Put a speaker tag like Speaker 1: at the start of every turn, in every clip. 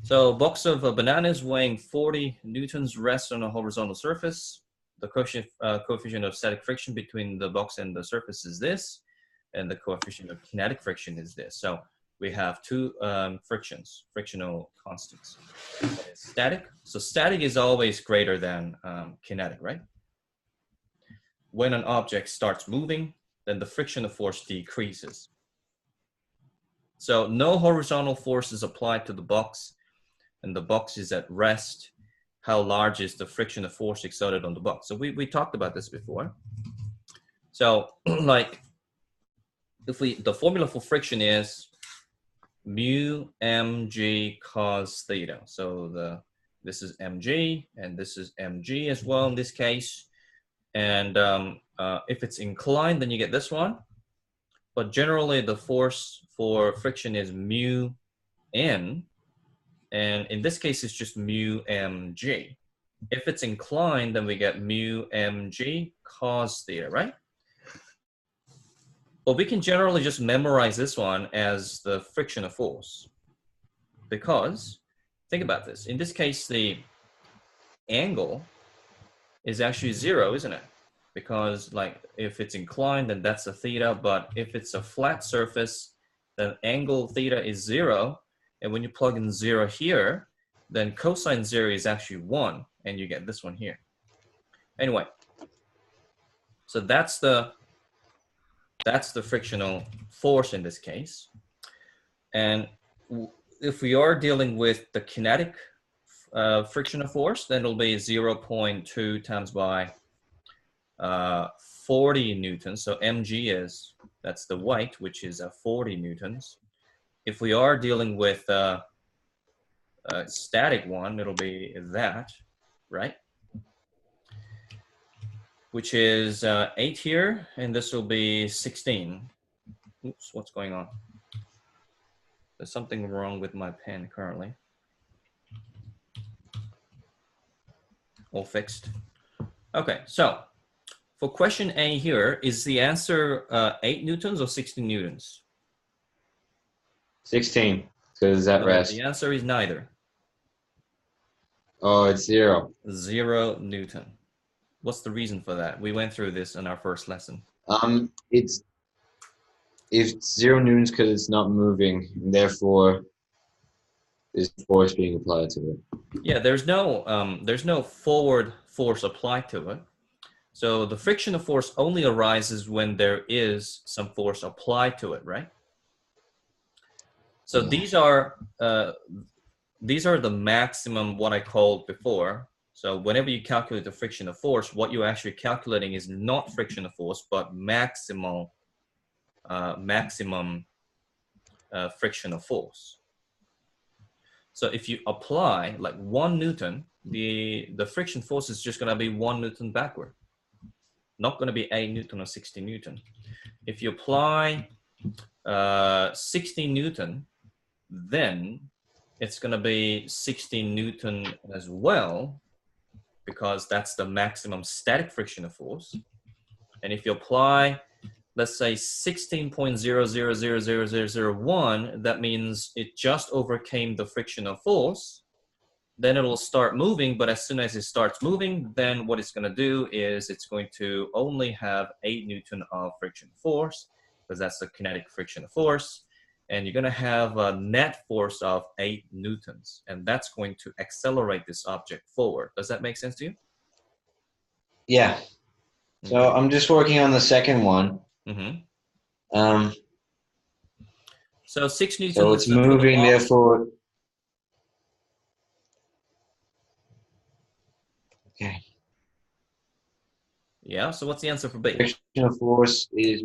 Speaker 1: So a box of bananas weighing 40 newtons rests on a horizontal surface. The coefficient of static friction between the box and the surface is this, and the coefficient of kinetic friction is this. So we have two frictional constants. Static. So static is always greater than kinetic, right? When an object starts moving, then the frictional force decreases. So no horizontal force is applied to the box, and the box is at rest. How large is the frictional force exerted on the box? So we talked about this before. So like if the formula for friction is mu mg cos theta. So this is mg and this is mg as well in this case. And if it's inclined, then you get this one. But generally the force for friction is mu n. And in this case, it's just mu mg. If it's inclined, then we get mu mg cos theta, right? Well, we can generally just memorize this one as the frictional force. Because, think about this. In this case, the angle is actually 0, isn't it? Because like if it's inclined, then that's a theta. But if it's a flat surface, then angle theta is 0. And when you plug in 0 here, then cosine 0 is actually 1, and you get this one here. Anyway, so that's the frictional force in this case. And if we are dealing with the kinetic frictional force, then it'll be 0.2 times by 40 newtons. So mg that's the weight, which is 40 newtons. If we are dealing with a static one, it'll be that, right? Which is 8 here, and this will be 16. Oops, what's going on? There's something wrong with my pen currently. All fixed. Okay, so for question A here, is the answer 8 newtons or 16 newtons?
Speaker 2: 16, because that rest.
Speaker 1: The answer is neither.
Speaker 2: Oh, it's 0.
Speaker 1: 0 Newton. What's the reason for that? We went through this in our first lesson.
Speaker 2: It's 0 newtons because it's not moving, and therefore there's force being applied to it.
Speaker 1: Yeah, there's no forward force applied to it. So the frictional force only arises when there is some force applied to it, right? So these are the maximum, what I called before. So whenever you calculate the frictional force, what you're actually calculating is not frictional force, but maximum frictional force. So if you apply like 1 Newton, the friction force is just going to be 1 Newton backward, not going to be 8 Newton or 60 Newton. If you apply 60 Newton, then it's going to be 16 Newton as well, because that's the maximum static frictional force. And if you apply, let's say 16.000001, that means it just overcame the frictional force. Then it'll start moving, but as soon as it starts moving, then what it's going to do is it's going to only have 8 Newton of friction force, because that's the kinetic frictional force. And you're going to have a net force of 8 newtons, and that's going to accelerate this object forward. Does that make sense to you?
Speaker 2: Yeah. So I'm just working on the second one.
Speaker 1: So 6 newtons.
Speaker 2: So it's moving, therefore. Okay.
Speaker 1: Yeah. So what's the answer for B?
Speaker 2: Frictional force is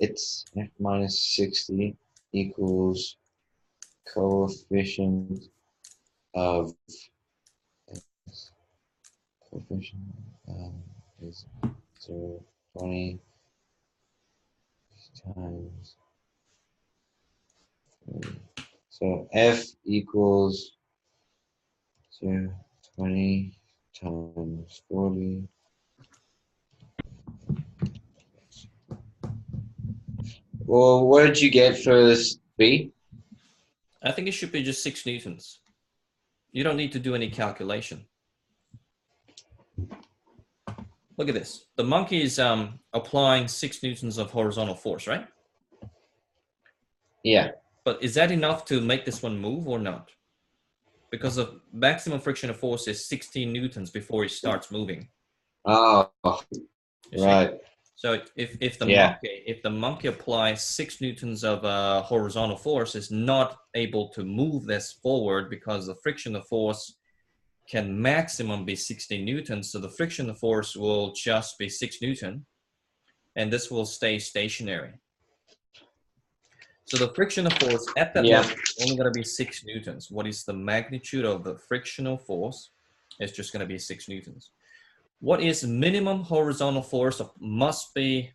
Speaker 2: it's F minus 60 equals coefficient of is 0.20 times 40. So F equals 0.20 times 40. Well, what did you get for this B?
Speaker 1: I think it should be just 6 newtons. You don't need to do any calculation. Look at this. The monkey is applying 6 newtons of horizontal force, right?
Speaker 2: Yeah.
Speaker 1: But is that enough to make this one move or not? Because the maximum frictional force is 16 newtons before it starts moving.
Speaker 2: Oh, right.
Speaker 1: So if the monkey applies 6 newtons of horizontal force, is not able to move this forward because the frictional force can maximum be 16 newtons. So the frictional force will just be 6 newton, and this will stay stationary. So the frictional force at that level is only going to be 6 newtons. What is the magnitude of the frictional force? It's just going to be 6 newtons. What is minimum horizontal force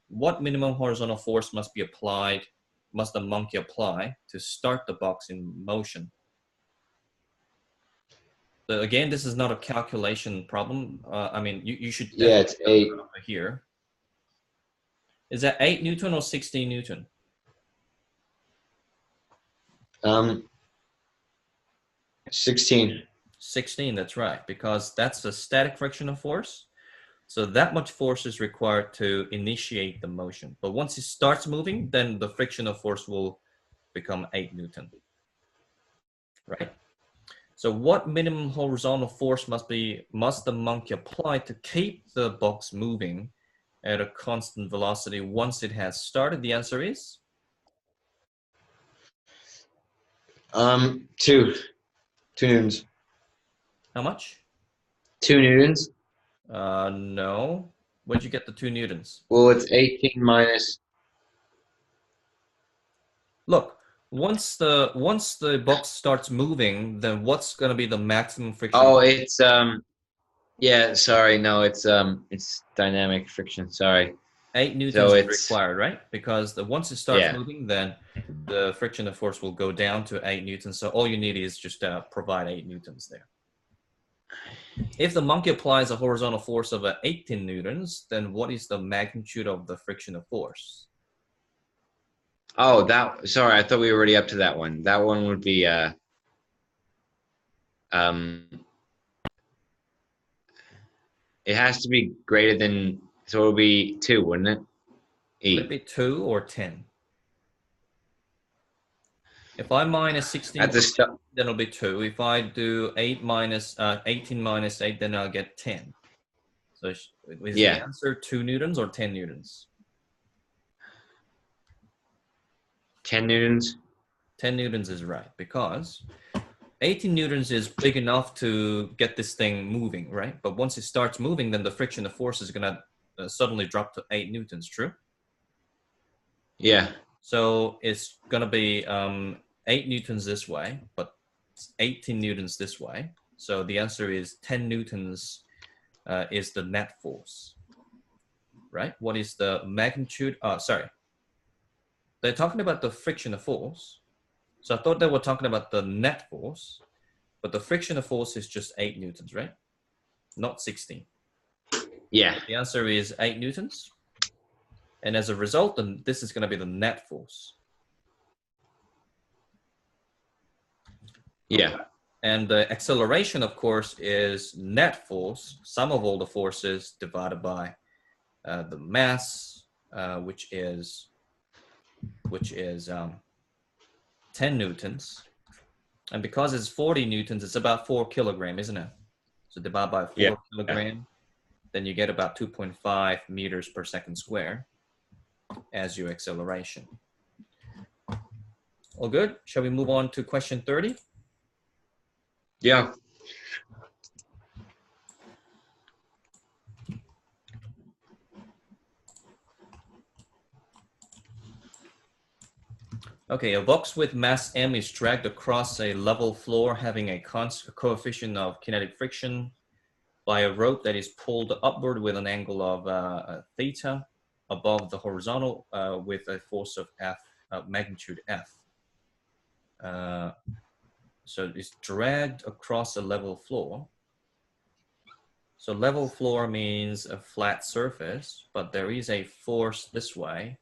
Speaker 1: what minimum horizontal force must be applied, must the monkey apply to start the box in motion? So again, this is not a calculation problem. I mean, you should.
Speaker 2: Yeah, it's 8.
Speaker 1: Here. Is that 8 Newton or 16 Newton?
Speaker 2: 16.
Speaker 1: 16, that's right, because that's the static frictional force. So that much force is required to initiate the motion. But once it starts moving, then the frictional force will become 8 Newton, right? So what minimum horizontal force must the monkey apply to keep the box moving at a constant velocity once it has started? The answer is?
Speaker 2: 2 newtons.
Speaker 1: How much?
Speaker 2: 2 newtons.
Speaker 1: No. Where'd you get the 2 newtons?
Speaker 2: Well, it's 18 minus.
Speaker 1: Look, once the box starts moving, then what's going to be the maximum friction?
Speaker 2: Oh, it's yeah. Sorry, no, it's dynamic friction. Sorry.
Speaker 1: 8 newtons is required, right? Because once it starts moving, then the frictional force will go down to 8 newtons. So all you need is just provide 8 newtons there. If the monkey applies a horizontal force of 18 newtons, then what is the magnitude of the frictional force?
Speaker 2: Oh, sorry, I thought we were already up to that one. That one would be it has to be greater than, so it'll be 2, wouldn't it?
Speaker 1: Would it be 2 or 10? If I minus 16,
Speaker 2: at the start,
Speaker 1: then it'll be 2. If I do 18 minus 8, then I'll get 10. So is the answer 2 newtons or 10 newtons?
Speaker 2: 10 newtons.
Speaker 1: 10 newtons is right, because 18 newtons is big enough to get this thing moving, right? But once it starts moving, then the frictional force is going to suddenly drop to 8 newtons, true?
Speaker 2: Yeah.
Speaker 1: So it's going to be 8 newtons this way, but 18 newtons this way. So the answer is 10 newtons is the net force, right? What is the magnitude? Sorry. They're talking about the frictional force. So I thought they were talking about the net force, but the frictional force is just 8 newtons, right? Not 16.
Speaker 2: Yeah.
Speaker 1: The answer is 8 newtons. And as a result, then this is going to be the net force.
Speaker 2: Yeah.
Speaker 1: And the acceleration, of course, is net force, sum of all the forces divided by the mass, which is 10 newtons. And because it's 40 newtons, it's about 4 kilograms, isn't it? So divide by 4 kilograms, then you get about 2.5 meters per second square as your acceleration. All good? Shall we move on to question 30?
Speaker 2: Yeah.
Speaker 1: Okay, a box with mass m is dragged across a level floor having a coefficient of kinetic friction by a rope that is pulled upward with an angle of theta above the horizontal with a force of F, magnitude F. So it's dragged across a level floor. So level floor means a flat surface, but there is a force this way,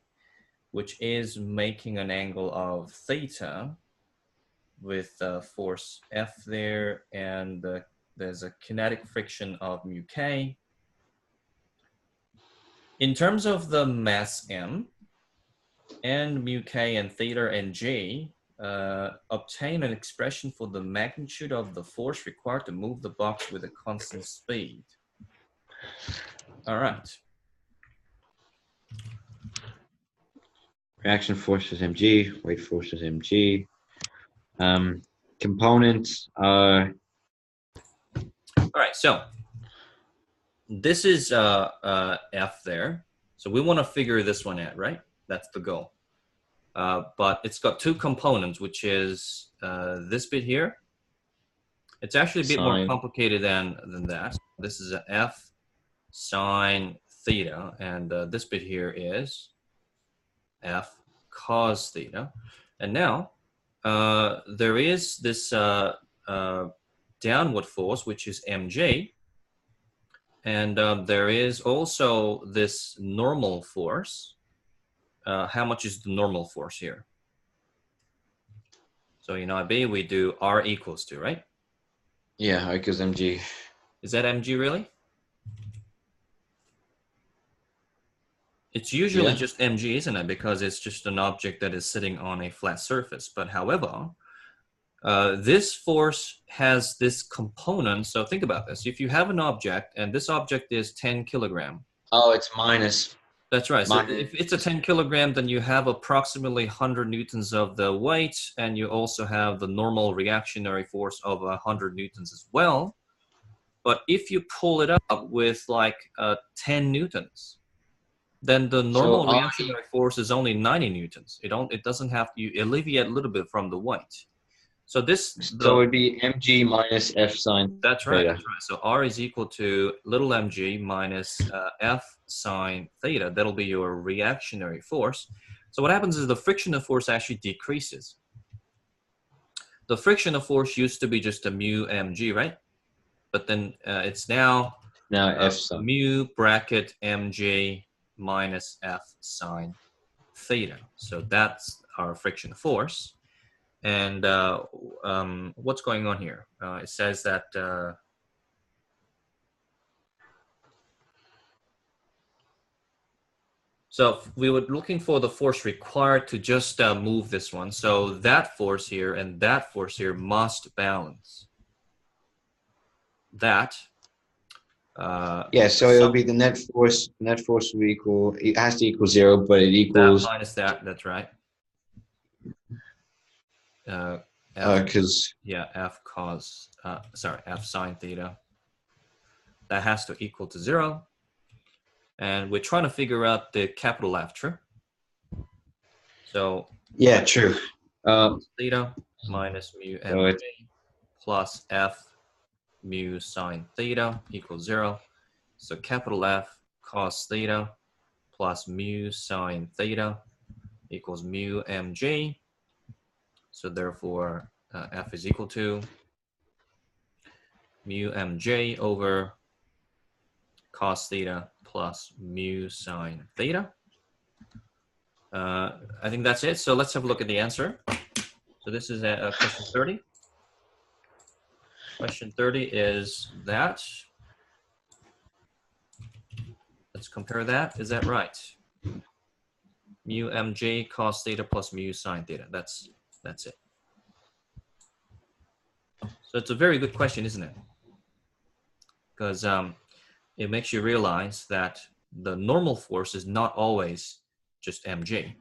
Speaker 1: which is making an angle of theta. with force F there, and there's a kinetic friction of mu K. In terms of the mass M, and mu K and theta and G, obtain an expression for the magnitude of the force required to move the box with a constant speed. All right.
Speaker 2: Reaction force is mg, weight force is mg. Components are.
Speaker 1: All right, so this is F there. So we want to figure this one out, right? That's the goal. But it's got two components, which is this bit here. It's actually a bit more complicated than that. This is a F sine theta, and this bit here is F cos theta. And now there is this downward force, which is mg, and there is also this normal force. How much is the normal force here? So in IB, we do R equals to, right?
Speaker 2: Yeah, R equals mg.
Speaker 1: Is that mg really? It's usually just mg, isn't it? Because it's just an object that is sitting on a flat surface. But however, this force has this component. So think about this. If you have an object and this object is 10 kilogram.
Speaker 2: Oh, it's minus.
Speaker 1: That's right. So if it's a 10 kilogram, then you have approximately 100 newtons of the weight, and you also have the normal reactionary force of 100 newtons as well. But if you pull it up with like 10 newtons, then the normal reactionary force is only 90 newtons. It doesn't have to, you alleviate a little bit from the weight. So it
Speaker 2: would be mg minus F sine.
Speaker 1: That's right. That's right. So R is equal to little mg minus F sine theta. That'll be your reactionary force. So what happens is the frictional force actually decreases. The frictional force used to be just a mu mg, right? But then it's now
Speaker 2: F sine.
Speaker 1: Mu bracket mg minus F sine theta. So that's our frictional force. And what's going on here? It says that so we were looking for the force required to just move this one. So that force here and that force here must balance. That.
Speaker 2: So it'll be the net force. Net force will equal. It has to equal 0, but it equals
Speaker 1: that minus that. That's right.
Speaker 2: Because
Speaker 1: F sine theta. That has to equal to 0, and we're trying to figure out the capital F, true? So
Speaker 2: true.
Speaker 1: Theta minus mu mg plus F mu sine theta equals 0. So capital F cos theta plus mu sine theta equals mu mg. So therefore, F is equal to mu mj over cos theta plus mu sine theta. I think that's it. So let's have a look at the answer. So this is question 30. Question 30 is that. Let's compare that. Is that right? Mu mj cos theta plus mu sine theta. That's it. So it's a very good question, isn't it? Because it makes you realize that the normal force is not always just mg.